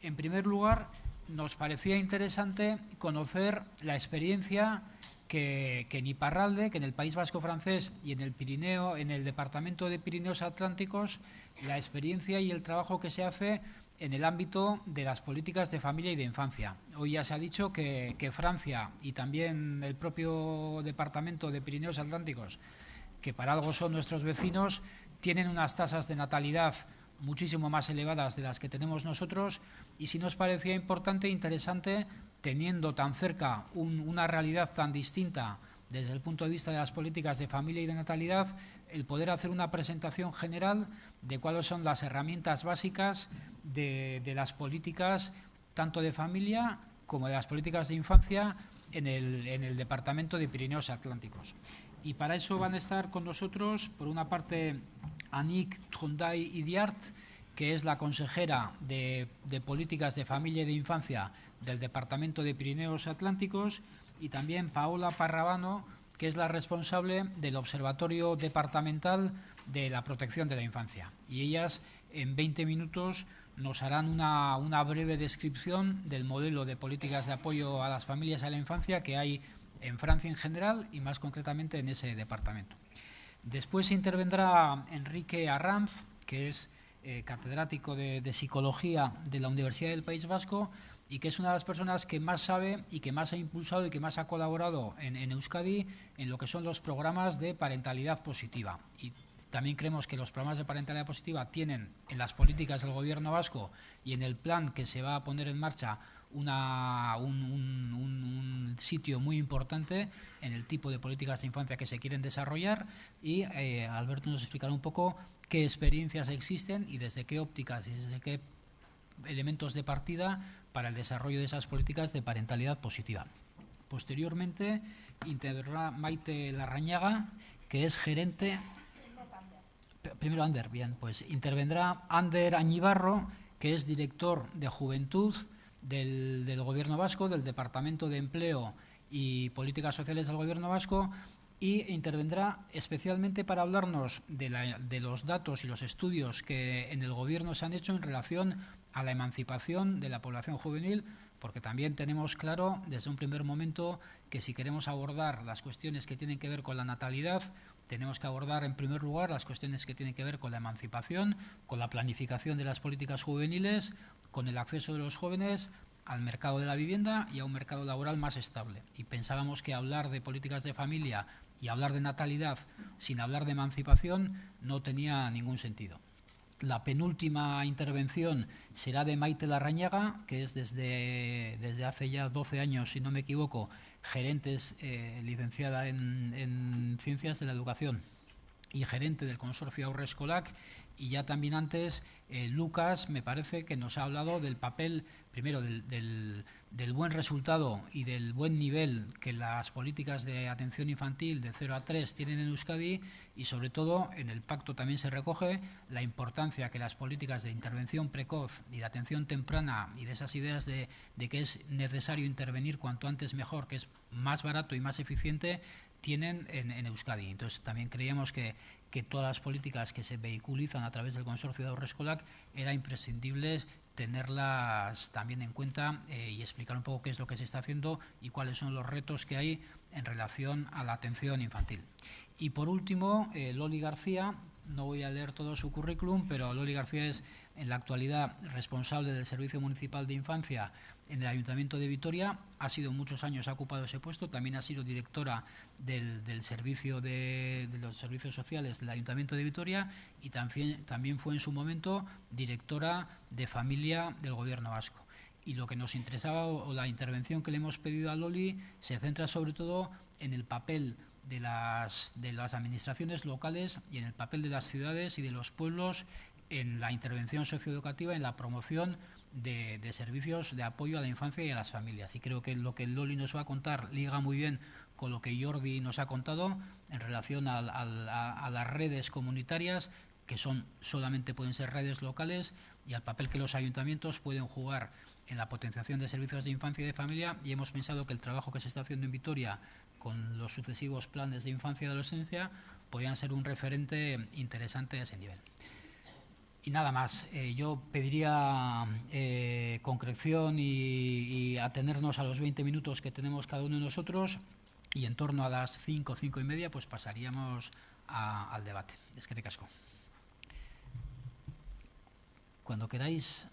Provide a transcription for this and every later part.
En primer lugar, nos parecía interesante conocer la experiencia que en Iparralde, que en el País Vasco francés y en el Pirineo, en el departamento de Pirineos Atlánticos, la experiencia y el trabajo que se hace en el ámbito de las políticas de familia y de infancia. Hoy ya se ha dicho que Francia y también el propio departamento de Pirineos Atlánticos, que para algo son nuestros vecinos, tienen unas tasas de natalidad muchísimo más elevadas de las que tenemos nosotros, y sí nos parecía importante e interesante, teniendo tan cerca una realidad tan distinta desde el punto de vista de las políticas de familia y de natalidad, el poder hacer una presentación general de cuáles son las herramientas básicas de las políticas tanto de familia como de las políticas de infancia en el departamento de Pirineos Atlánticos. Y para eso van a estar con nosotros, por una parte, Annick Tronday-Idiart, que es la consejera de Políticas de Familia y de Infancia del Departamento de Pirineos Atlánticos, y también Paola Parravano, que es la responsable del Observatorio Departamental de la Protección de la Infancia. Y ellas, en 20 minutos, nos harán una breve descripción del modelo de políticas de apoyo a las familias y a la infancia que hay en Francia en general y más concretamente en ese departamento. Después intervendrá Enrique Arranz, que es catedrático de Psicología de la Universidad del País Vasco y que es una de las personas que más sabe y que más ha impulsado y que más ha colaborado en Euskadi en lo que son los programas de parentalidad positiva. Y también creemos que los programas de parentalidad positiva tienen en las políticas del Gobierno vasco y en el plan que se va a poner en marcha un sitio muy importante en el tipo de políticas de infancia que se quieren desarrollar, y Alberto nos explicará un poco qué experiencias existen y desde qué ópticas y desde qué elementos de partida para el desarrollo de esas políticas de parentalidad positiva. Posteriormente intervendrá Maite Larrañaga, que es gerente. Primero Ander, bien, pues intervendrá Ander Añibarro, que es director de Juventud del Gobierno Vasco, del Departamento de Empleo y Políticas Sociales del Gobierno Vasco, y intervendrá especialmente para hablarnos de los datos y los estudios que en el Gobierno se han hecho en relación a la emancipación de la población juvenil, porque también tenemos claro desde un primer momento que si queremos abordar las cuestiones que tienen que ver con la natalidad, tenemos que abordar en primer lugar las cuestiones que tienen que ver con la emancipación, con la planificación de las políticas juveniles, con el acceso de los jóvenes al mercado de la vivienda y a un mercado laboral más estable. Y pensábamos que hablar de políticas de familia y hablar de natalidad sin hablar de emancipación no tenía ningún sentido. La penúltima intervención será de Maite Larrañaga, que es desde hace ya 12 años, si no me equivoco, licenciada en Ciencias de la Educación y gerente del consorcio Haurreskolak, y ya también antes Lucas me parece que nos ha hablado del papel, primero del buen resultado y del buen nivel que las políticas de atención infantil de 0 a 3 tienen en Euskadi, y sobre todo en el pacto también se recoge la importancia que las políticas de intervención precoz y de atención temprana y de esas ideas de que es necesario intervenir cuanto antes mejor, que es más barato y más eficiente, tienen en Euskadi. Entonces también creíamos que todas las políticas que se vehiculizan a través del consorcio de Haurreskolak era imprescindible tenerlas también en cuenta y explicar un poco qué es lo que se está haciendo y cuáles son los retos que hay en relación a la atención infantil. Y por último, Loli García. No voy a leer todo su currículum, pero Loli García es en la actualidad responsable del Servicio Municipal de Infancia en el Ayuntamiento de Vitoria. Ha sido muchos años, ha ocupado ese puesto. También ha sido directora del servicio de los servicios sociales del Ayuntamiento de Vitoria, y también fue en su momento directora de familia del Gobierno vasco. Y lo que nos interesaba, o la intervención que le hemos pedido a Loli, se centra sobre todo en el papel de las administraciones locales y en el papel de las ciudades y de los pueblos en la intervención socioeducativa, en la promoción de servicios de apoyo a la infancia y a las familias. Y creo que lo que Loli nos va a contar liga muy bien con lo que Jordi nos ha contado en relación a las redes comunitarias, que solamente pueden ser redes locales, y al papel que los ayuntamientos pueden jugar en la potenciación de servicios de infancia y de familia. Y hemos pensado que el trabajo que se está haciendo en Vitoria con los sucesivos planes de infancia y adolescencia podían ser un referente interesante a ese nivel. Y nada más, yo pediría concreción y atenernos a los 20 minutos que tenemos cada uno de nosotros, y en torno a las 5, 5 y media, pues pasaríamos al debate. Eskerrik asko. Cuando queráis.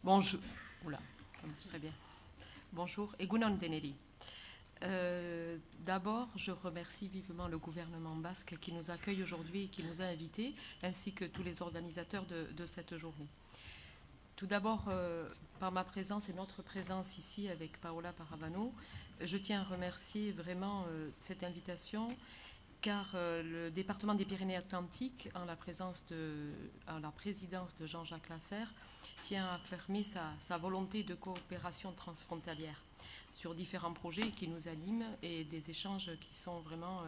Bonjour. Oula, ça marche très bien. Bonjour, Egunon Deneri. D'abord, je remercie vivement le gouvernement basque qui nous accueille aujourd'hui et qui nous a invités, ainsi que tous les organisateurs de cette journée. Tout d'abord, par ma présence et notre présence ici avec Paola Paravano, je tiens à remercier vraiment cette invitation, car le département des Pyrénées-Atlantiques, en la présidence de Jean-Jacques Lasserre, tient à affirmer sa volonté de coopération transfrontalière sur différents projets qui nous animent et des échanges qui sont vraiment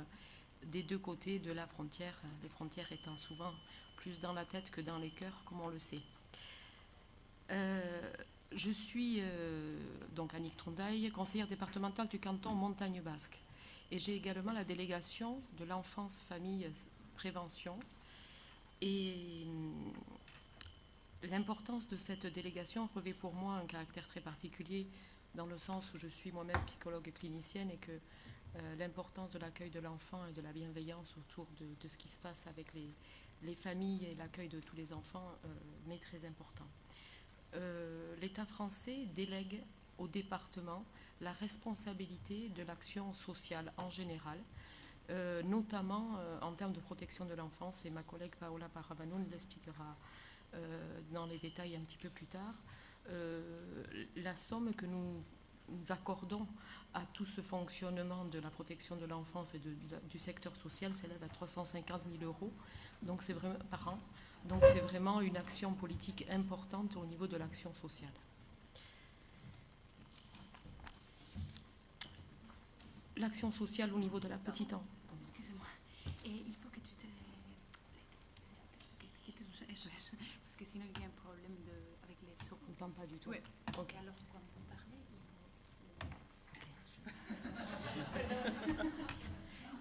des deux côtés de la frontière, les frontières étant souvent plus dans la tête que dans les cœurs, comme on le sait. Je suis donc Annick Trondaille, conseillère départementale du canton Montagne Basque, et j'ai également la délégation de l'enfance, famille, prévention. Et l'importance de cette délégation revêt pour moi un caractère très particulier, dans le sens où je suis moi-même psychologue clinicienne, et que l'importance de l'accueil de l'enfant et de la bienveillance autour de ce qui se passe avec les familles et l'accueil de tous les enfants m'est très important. L'État français délègue au département la responsabilité de l'action sociale en général, notamment en termes de protection de l'enfance, et ma collègue Paola Paravano nous l'expliquera dans les détails un petit peu plus tard. La somme que nous accordons à tout ce fonctionnement de la protection de l'enfance et du secteur social s'élève à 350 000 € donc c'est vraiment, par an. Donc c'est vraiment une action politique importante au niveau de l'action sociale. L'action sociale au niveau de la petite enfance. Excusez-moi. Et il faut que tu te... Parce que sinon il y a un problème avec les sons. On n'entend pas du tout. Oui. Okay. Et alors quand vous parlez,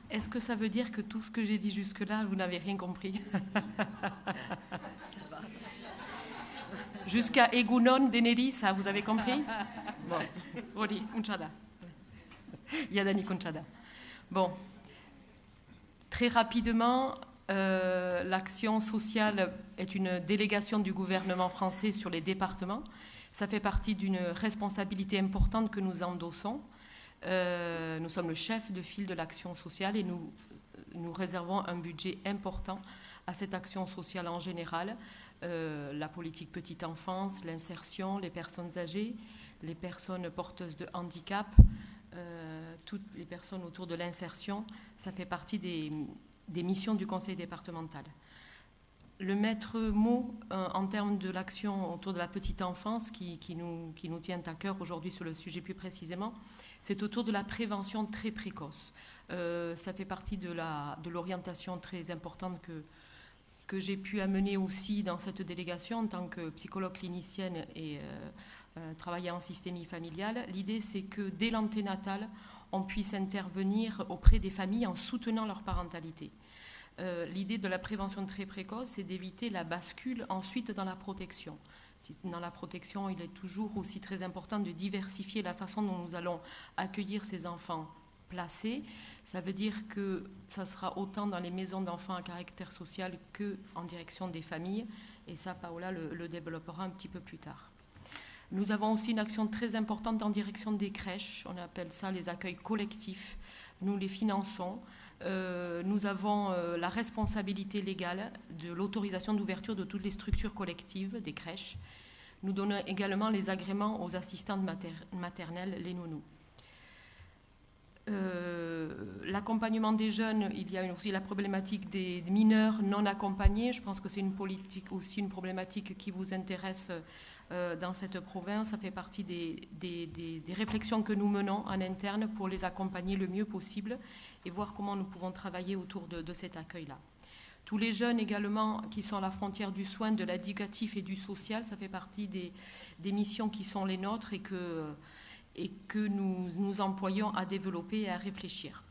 Est-ce que ça veut dire que tout ce que j'ai dit jusque-là, vous n'avez rien compris? Jusqu'à Egunon Deneri, ça, vous avez compris? Bon, Rodi, Unchada. Yadani Kunchada. Bon, très rapidement, l'action sociale est une délégation du gouvernement français sur les départements. Ça fait partie d'une responsabilité importante que nous endossons. Nous sommes le chef de file de l'action sociale et nous réservons un budget important à cette action sociale en général. La politique petite enfance, l'insertion, les personnes âgées, les personnes porteuses de handicap, toutes les personnes autour de l'insertion, ça fait partie des missions du conseil départemental. Le maître mot en termes de l'action autour de la petite enfance qui nous tient à cœur aujourd'hui sur le sujet plus précisément, c'est autour de la prévention très précoce. Ça fait partie de l'orientation très importante que j'ai pu amener aussi dans cette délégation en tant que psychologue clinicienne et travaillant en systémie familiale. L'idée, c'est que dès l'anténatal, on puisse intervenir auprès des familles en soutenant leur parentalité. L'idée de la prévention très précoce, c'est d'éviter la bascule ensuite dans la protection. Dans la protection, il est toujours aussi très important de diversifier la façon dont nous allons accueillir ces enfants placés. Ça veut dire que ça sera autant dans les maisons d'enfants à caractère social qu'en direction des familles. Et ça, Paola le développera un petit peu plus tard. Nous avons aussi une action très importante en direction des crèches. On appelle ça les accueils collectifs. Nous les finançons. Nous avons la responsabilité légale de l'autorisation d'ouverture de toutes les structures collectives des crèches. Nous donnons également les agréments aux assistantes maternelles, les nounous. L'accompagnement des jeunes, il y a aussi la problématique des mineurs non accompagnés. Je pense que c'est une problématique qui vous intéresse dans cette province. Ça fait partie des réflexions que nous menons en interne pour les accompagner le mieux possible et voir comment nous pouvons travailler autour de cet accueil-là. Tous les jeunes également qui sont à la frontière du soin, de l'éducatif et du social, ça fait partie des missions qui sont les nôtres et que nous nous employons à développer et à réfléchir.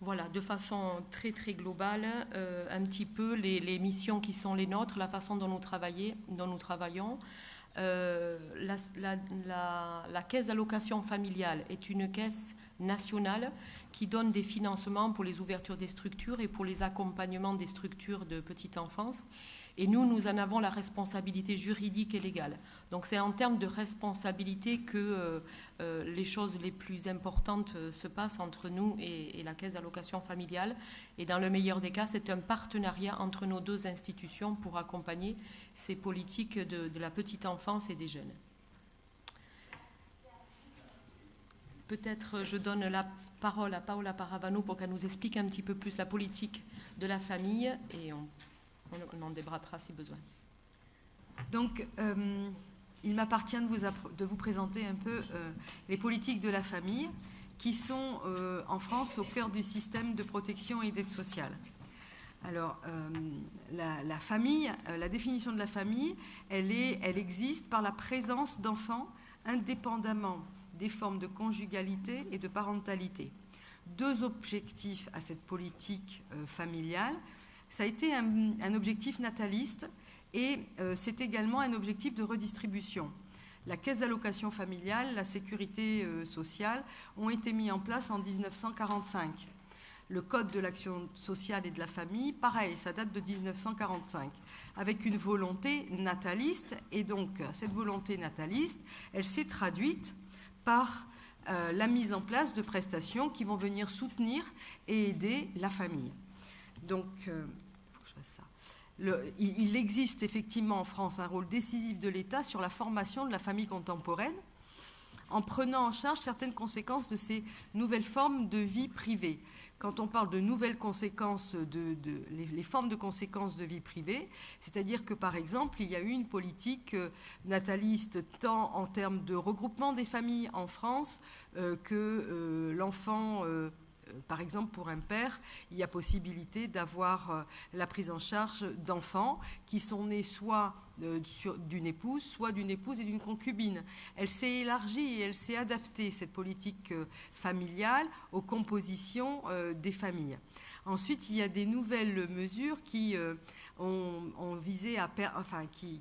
Voilà, de façon très très globale, un petit peu les missions qui sont les nôtres, la façon dont nous travaillons. La caisse d'allocation familiale est une caisse nationale qui donne des financements pour les ouvertures des structures et pour les accompagnements des structures de petite enfance. Et nous en avons la responsabilité juridique et légale. Donc c'est en termes de responsabilité que les choses les plus importantes se passent entre nous et la caisse d'allocation familiale. Et dans le meilleur des cas, c'est un partenariat entre nos deux institutions pour accompagner ces politiques de la petite enfance et des jeunes. Peut-être je donne la parole à Paola Paravano pour qu'elle nous explique un petit peu plus la politique de la famille et on en débattra si besoin. Donc, il m'appartient de vous présenter un peu les politiques de la famille qui sont en France au cœur du système de protection et d'aide sociale. Alors, la famille, la définition de la famille, elle existe par la présence d'enfants indépendamment des formes de conjugalité et de parentalité. Deux objectifs à cette politique familiale. Ça a été un objectif nataliste et c'est également un objectif de redistribution. La caisse d'allocation familiale, la sécurité sociale ont été mis en place en 1945. Le code de l'action sociale et de la famille, pareil, ça date de 1945, avec une volonté nataliste. Et donc, cette volonté nataliste, elle s'est traduite par la mise en place de prestations qui vont venir soutenir et aider la famille. Donc, il faut que je fasse ça. Il existe effectivement en France un rôle décisif de l'État sur la formation de la famille contemporaine, en prenant en charge certaines conséquences de ces nouvelles formes de vie privée. Quand on parle de nouvelles conséquences, les formes de conséquences de vie privée, c'est-à-dire que, par exemple, il y a eu une politique nataliste tant en termes de regroupement des familles en France que l'enfant, par exemple, pour un père, il y a possibilité d'avoir la prise en charge d'enfants qui sont nés soit d'une épouse, soit d'une épouse et d'une concubine. Elle s'est élargie et elle s'est adaptée, cette politique familiale, aux compositions des familles. Ensuite, il y a des nouvelles mesures qui ont visé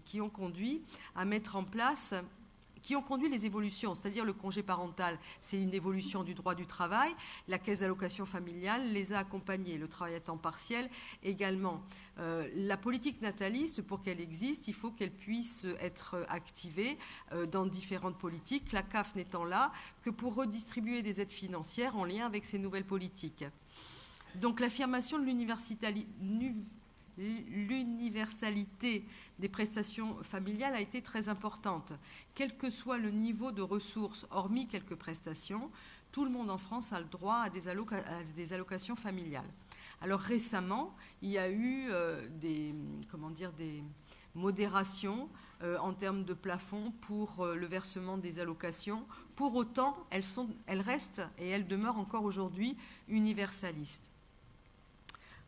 qui ont conduit à mettre en place, qui ont conduit les évolutions, c'est-à-dire le congé parental, c'est une évolution du droit du travail. La caisse d'allocation familiale les a accompagnés, le travail à temps partiel également. La politique nataliste, pour qu'elle existe, il faut qu'elle puisse être activée dans différentes politiques, la CAF n'étant là que pour redistribuer des aides financières en lien avec ces nouvelles politiques. Donc l'affirmation de l'universalité des prestations familiales a été très importante. Quel que soit le niveau de ressources, hormis quelques prestations, tout le monde en France a le droit à des allocations familiales. Alors récemment, il y a eu des modérations en termes de plafond pour le versement des allocations. Pour autant, elles restent et elles demeurent encore aujourd'hui universalistes.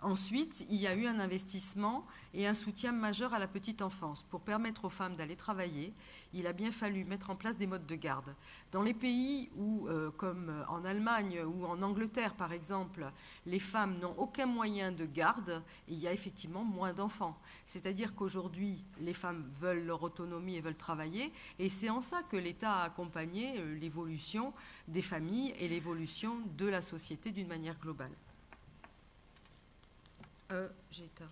Ensuite, il y a eu un investissement et un soutien majeur à la petite enfance. Pour permettre aux femmes d'aller travailler, il a bien fallu mettre en place des modes de garde. Dans les pays où, comme en Allemagne ou en Angleterre par exemple, les femmes n'ont aucun moyen de garde, il y a effectivement moins d'enfants. C'est-à-dire qu'aujourd'hui, les femmes veulent leur autonomie et veulent travailler, et c'est en ça que l'État a accompagné l'évolution des familles et l'évolution de la société d'une manière globale. J'ai éteint.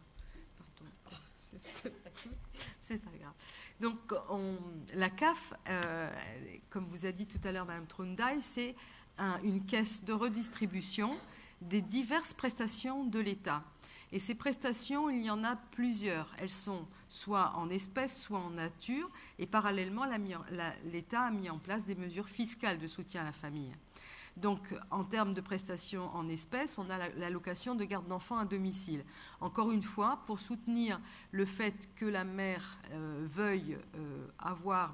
Pardon. C'est pas grave. Donc, la CAF, comme vous a dit tout à l'heure Mme Trundaï, c'est une caisse de redistribution des diverses prestations de l'État. Et ces prestations, il y en a plusieurs. Elles sont soit en espèces, soit en nature. Et parallèlement, l'État a mis en place des mesures fiscales de soutien à la famille. Donc, en termes de prestations en espèces, on a l'allocation de garde d'enfants à domicile. Encore une fois, pour soutenir le fait que la mère veuille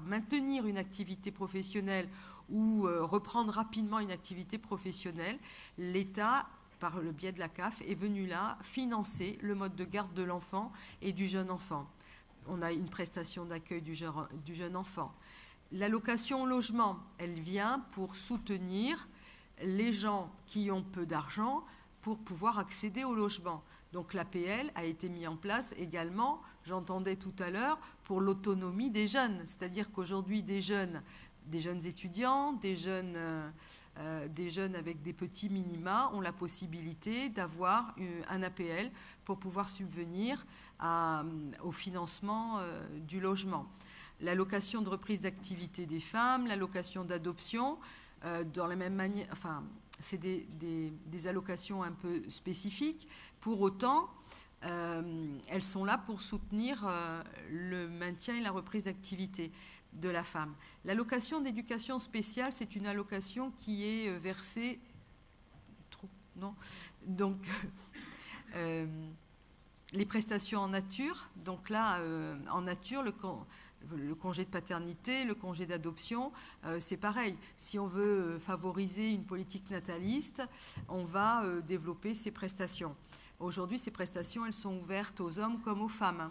maintenir une activité professionnelle ou reprendre rapidement une activité professionnelle, l'État, par le biais de la CAF, est venu là financer le mode de garde de l'enfant et du jeune enfant. On a une prestation d'accueil du jeune enfant. L'allocation au logement, elle vient pour soutenir les gens qui ont peu d'argent pour pouvoir accéder au logement. Donc l'APL a été mis en place également, j'entendais tout à l'heure, pour l'autonomie des jeunes. C'est-à-dire qu'aujourd'hui, des jeunes étudiants, des jeunes avec des petits minima ont la possibilité d'avoir un APL pour pouvoir subvenir au financement du logement. L'allocation de reprise d'activité des femmes, l'allocation d'adoption, dans la même manière, enfin, c'est des allocations un peu spécifiques. Pour autant, elles sont là pour soutenir le maintien et la reprise d'activité de la femme. L'allocation d'éducation spéciale, c'est une allocation qui est versée... Donc, les prestations en nature, donc là, en nature, le congé de paternité, le congé d'adoption, c'est pareil. Si on veut favoriser une politique nataliste, on va développer ces prestations. Aujourd'hui, ces prestations, elles sont ouvertes aux hommes comme aux femmes.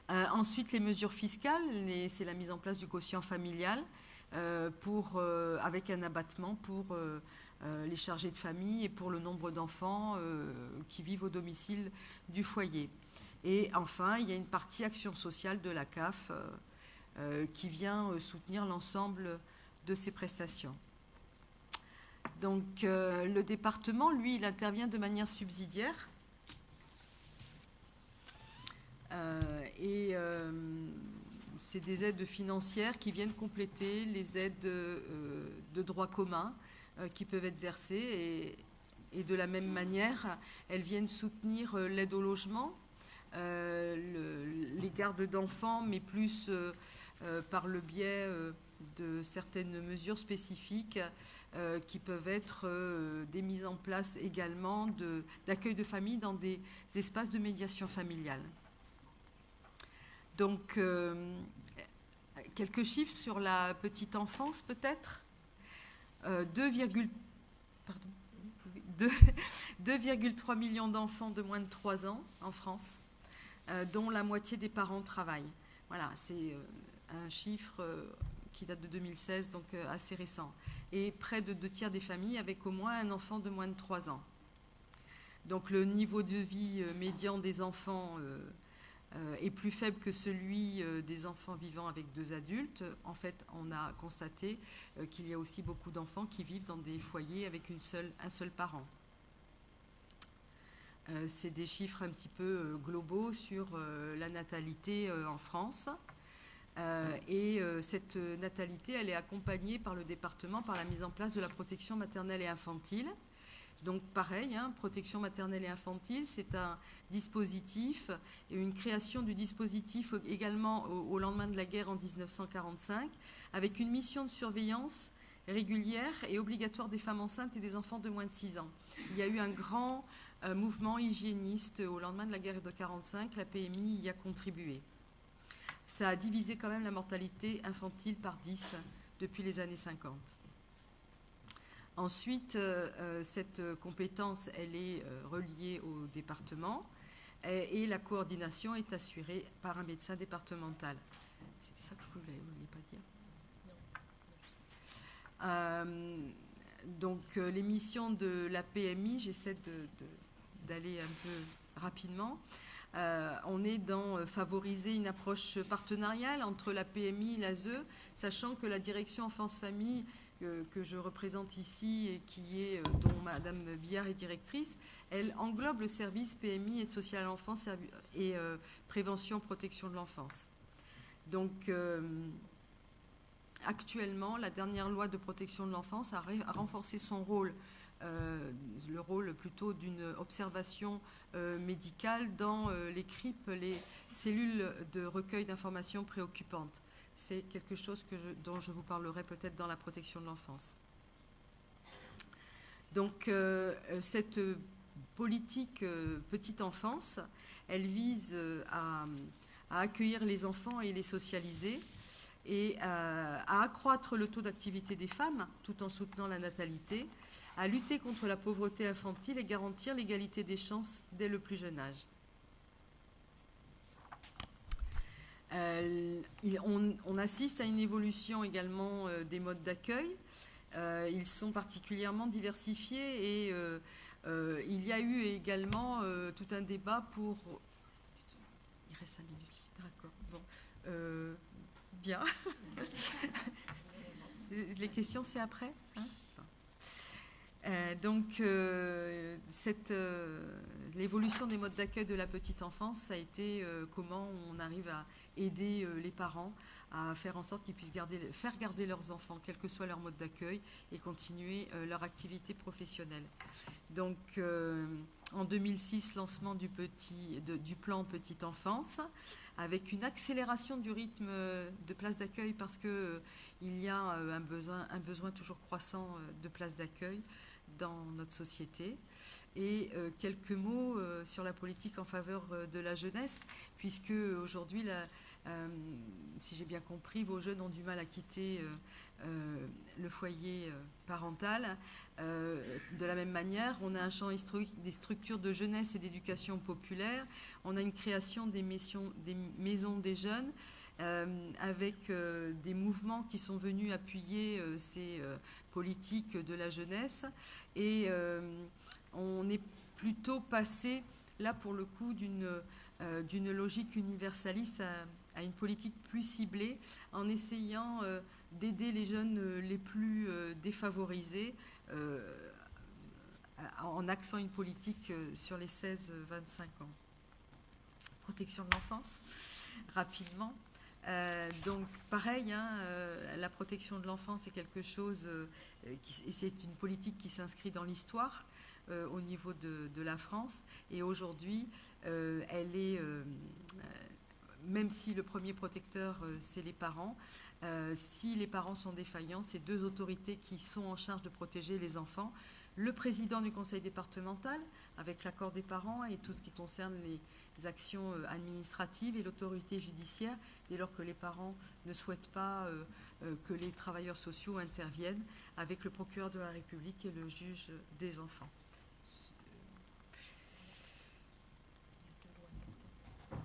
Ensuite, les mesures fiscales, c'est la mise en place du quotient familial avec un abattement pour les chargés de famille et pour le nombre d'enfants qui vivent au domicile du foyer. Et enfin, il y a une partie action sociale de la CAF qui vient soutenir l'ensemble de ces prestations. Donc, le département, lui, il intervient de manière subsidiaire. C'est des aides financières qui viennent compléter les aides de droit commun qui peuvent être versées. Et de la même manière, elles viennent soutenir l'aide au logement, les gardes d'enfants, mais plus par le biais de certaines mesures spécifiques qui peuvent être des mises en place également d'accueil de famille dans des espaces de médiation familiale. Donc, quelques chiffres sur la petite enfance peut-être. 2,3 millions d'enfants de moins de 3 ans en France, dont la moitié des parents travaillent. Voilà, c'est un chiffre qui date de 2016, donc assez récent. Et près de 2 tiers des familles avec au moins un enfant de moins de 3 ans. Donc le niveau de vie médian des enfants est plus faible que celui des enfants vivant avec 2 adultes. En fait, on a constaté qu'il y a aussi beaucoup d'enfants qui vivent dans des foyers avec un seul parent. C'est des chiffres un petit peu globaux sur la natalité en France. Cette natalité, elle est accompagnée par le département par la mise en place de la protection maternelle et infantile. Donc pareil, protection maternelle et infantile, c'est un dispositif et une création du dispositif également au lendemain de la guerre en 1945, avec une mission de surveillance régulière et obligatoire des femmes enceintes et des enfants de moins de 6 ans. Il y a eu un grand mouvement hygiéniste au lendemain de la guerre de 1945, la PMI y a contribué. Ça a divisé quand même la mortalité infantile par 10 depuis les années 50. Ensuite, cette compétence, elle est reliée au département et la coordination est assurée par un médecin départemental. C'était ça que je voulais pas dire. Donc, les missions de la PMI, j'essaie d'aller un peu rapidement. On est dans favoriser une approche partenariale entre la PMI et l'ASE, sachant que la direction enfance-famille que je représente ici et dont Madame Billard est directrice, elle englobe le service PMI, aide sociale à l'enfance et prévention, protection de l'enfance. Donc, actuellement, la dernière loi de protection de l'enfance a renforcé son rôle, le rôle plutôt d'une observation médicale dans les CRIP, les cellules de recueil d'informations préoccupantes. C'est quelque chose dont je vous parlerai peut-être dans la protection de l'enfance. Donc, cette politique petite enfance, elle vise à accueillir les enfants et les socialiser et à accroître le taux d'activité des femmes tout en soutenant la natalité, à lutter contre la pauvreté infantile et garantir l'égalité des chances dès le plus jeune âge. On assiste à une évolution également des modes d'accueil. Ils sont particulièrement diversifiés et il y a eu également tout un débat pour... Il reste 5 minutes, d'accord. Bon. Bien. Les questions, c'est après, hein? Donc, l'évolution des modes d'accueil de la petite enfance, ça a été comment on arrive à aider les parents à faire en sorte qu'ils puissent faire garder leurs enfants, quel que soit leur mode d'accueil, et continuer leur activité professionnelle. Donc, en 2006, lancement du plan Petite Enfance, avec une accélération du rythme de places d'accueil parce qu'il y a un besoin toujours croissant de places d'accueil dans notre société. Et quelques mots sur la politique en faveur de la jeunesse, puisque aujourd'hui, si j'ai bien compris, vos jeunes ont du mal à quitter le foyer parental. De la même manière, on a un champ des structures de jeunesse et d'éducation populaire. On a une création des maisons des jeunes, avec des mouvements qui sont venus appuyer ces politiques de la jeunesse. Et on est plutôt passé, là pour le coup, d'une logique universaliste à une politique plus ciblée, en essayant d'aider les jeunes les plus défavorisés, en axant une politique sur les 16-25 ans. Protection de l'enfance, rapidement. Donc pareil, hein, la protection de l'enfance c'est quelque chose, c'est une politique qui s'inscrit dans l'histoire au niveau de la France. Et aujourd'hui, elle est, même si le premier protecteur c'est les parents, si les parents sont défaillants, c'est deux autorités qui sont en charge de protéger les enfants. Le président du conseil départemental, avec l'accord des parents et tout ce qui concerne les actions administratives, et l'autorité judiciaire, dès lors que les parents ne souhaitent pas que les travailleurs sociaux interviennent, avec le procureur de la République et le juge des enfants.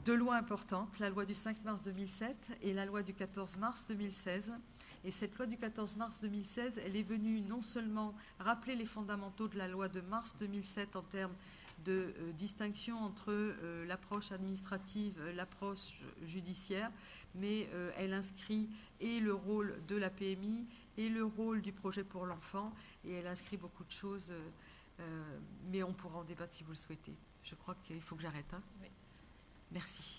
Deux lois importantes, la loi du 5 mars 2007 et la loi du 14 mars 2016. Et cette loi du 14 mars 2016, elle est venue non seulement rappeler les fondamentaux de la loi de mars 2007 en termes de distinction entre l'approche administrative, l'approche judiciaire, mais elle inscrit et le rôle de la PMI et le rôle du projet pour l'enfant, et elle inscrit beaucoup de choses, mais on pourra en débattre si vous le souhaitez. Je crois qu'il faut que j'arrête. Hein. Oui. Merci.